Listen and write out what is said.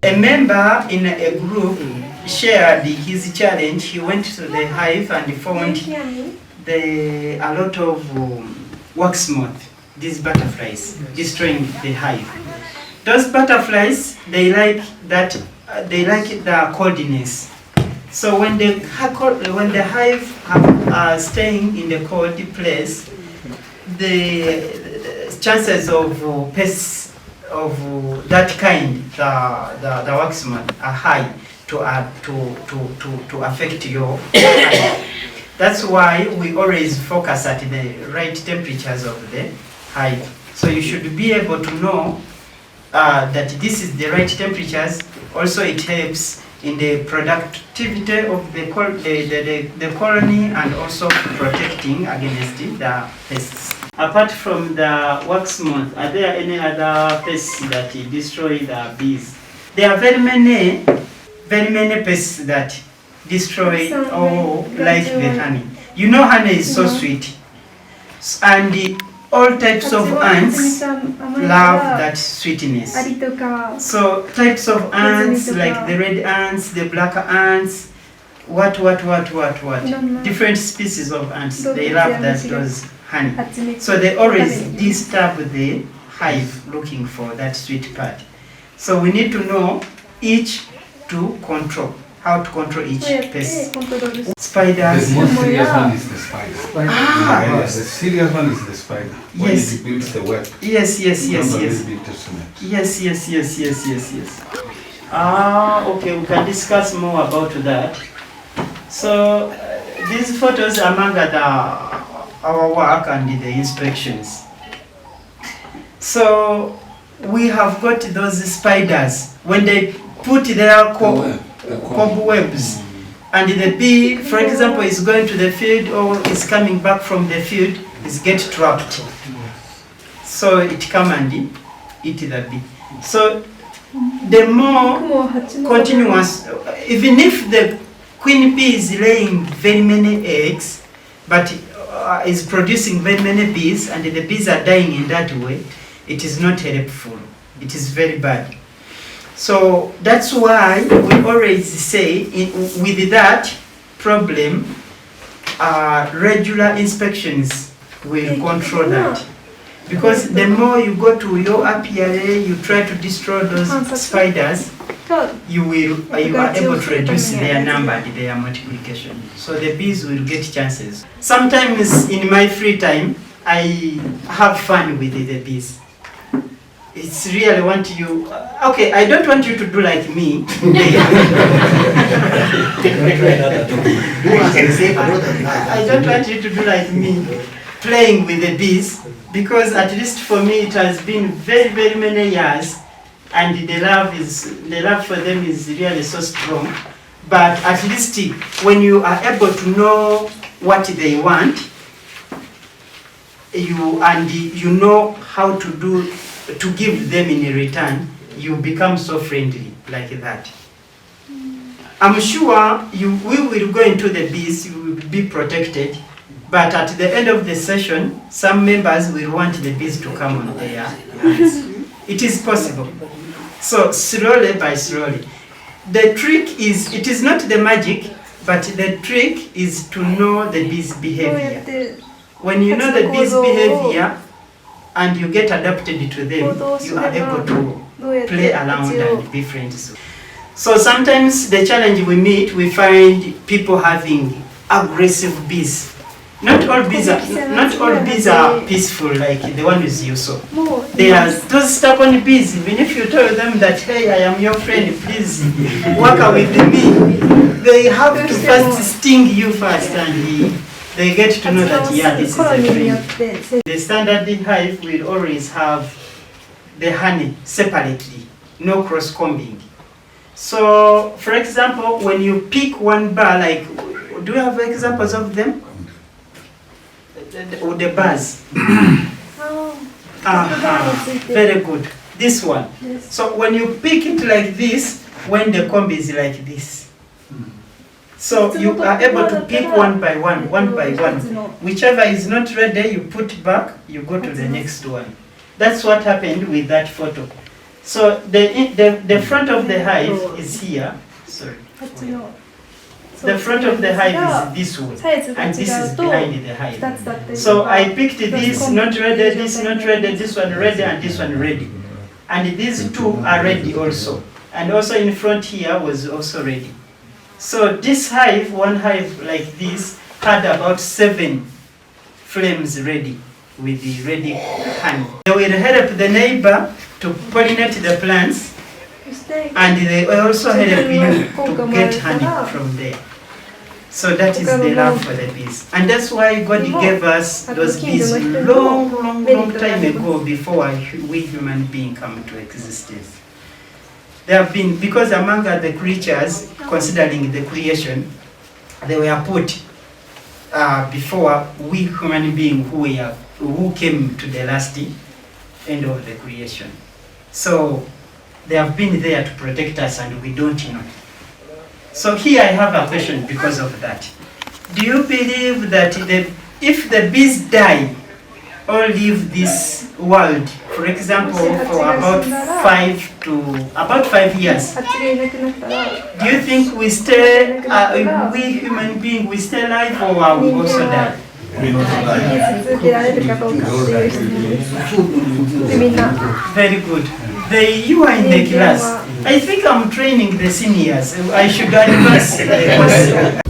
A member in a group shared his challenge. He went to the hive and found a lot of wax moth, these butterflies, destroying the hive. Those butterflies, they like the coldness. So when the hive are staying in the cold place, the chances of pests of that kind, the wax moth, are high to affect your hive. That's why we always focus at the right temperatures of the hive. So you should be able to know that this is the right temperatures. Also, it helps in the productivity of the colony and also protecting against the pests. Apart from the wax moth, are there any other pests that destroy the bees? There are very many pests that destroy like the honey. You know, honey is so sweet, and all types of ants love that sweetness. So types of ants like the red ants, the black ants, what. Different species of ants, they love those honey. So they always disturb the hive looking for that sweet part. So we need to know how to control each pest. Spiders. The most serious one is the spider. The serious one is the spider. When it builds the web. Yes. Okay, we can discuss more about that. So these photos are among our work and the inspections. So we have got those spiders when they put their cobwebs, and the bee, for example, is going to the field or is coming back from the field, is get trapped. So it come and eat the bee. So the more continuous, even if the queen bee is laying very many eggs, but is producing very many bees, and the bees are dying in that way, it is not helpful. It is very bad. So that's why we always say with that problem, regular inspections will control that. Because the more you go to your apiary, you try to destroy those spiders, you are able to reduce their number and their multiplication. So the bees will get chances. Sometimes in my free time, I have fun with the bees. It's really want you. Okay, I don't want you to do like me. I don't want you to do like me, playing with the bees, because at least for me it has been very, very many years, and the love for them is really so strong. But at least when you are able to know what they want, you know how to give them in return, you become so friendly like that. I'm sure we will go into the bees, you will be protected, but at the end of the session, some members will want the bees to come on their hands. It is possible. So slowly by slowly. The trick is, it is not the magic, but the trick is to know the bees' behavior. When you know the bees' behavior, and you get adapted to them, you are able to play around and be friends. So sometimes the challenge we meet, we find people having aggressive bees. Not all bees are peaceful like the one with you saw. They are those stubborn bees. Even if you tell them that, hey, I am your friend, please work with me, they have to first sting you first, and they get to know that, yeah, this is a friend. The standard hive will always have the honey separately, no cross-combing. So, for example, when you pick one bar, like, do you have examples of them? The bars. Very good. This one. So when you pick it like this, when the comb is like this. So you are able to pick one by one. Whichever is not ready, you put back, you go to the next one. That's what happened with that photo. So the front of the hive is here. Sorry. The front of the hive is this way, and this is behind the hive. So I picked this, not ready, this one ready, and this one ready. And these two are ready also. And also in front here was also ready. So this hive, one hive like this, had about 7 flames ready with the ready honey. They will help the neighbor to pollinate the plants, and they also help you to get honey from there. So that is the love for the bees. And that's why God gave us those bees long time ago, before we human beings come to existence. They have been, because among the creatures, considering the creation, they were put before we human beings who came to the last end of the creation. So they have been there to protect us, and we don't know. So here I have a question because of that. Do you believe that if the bees die or leave this world, for example, for about 5 years, do you think we stay, we human beings, we stay alive, or we also die? Very good. You are in the class. I think I'm training the seniors. I should advance the question.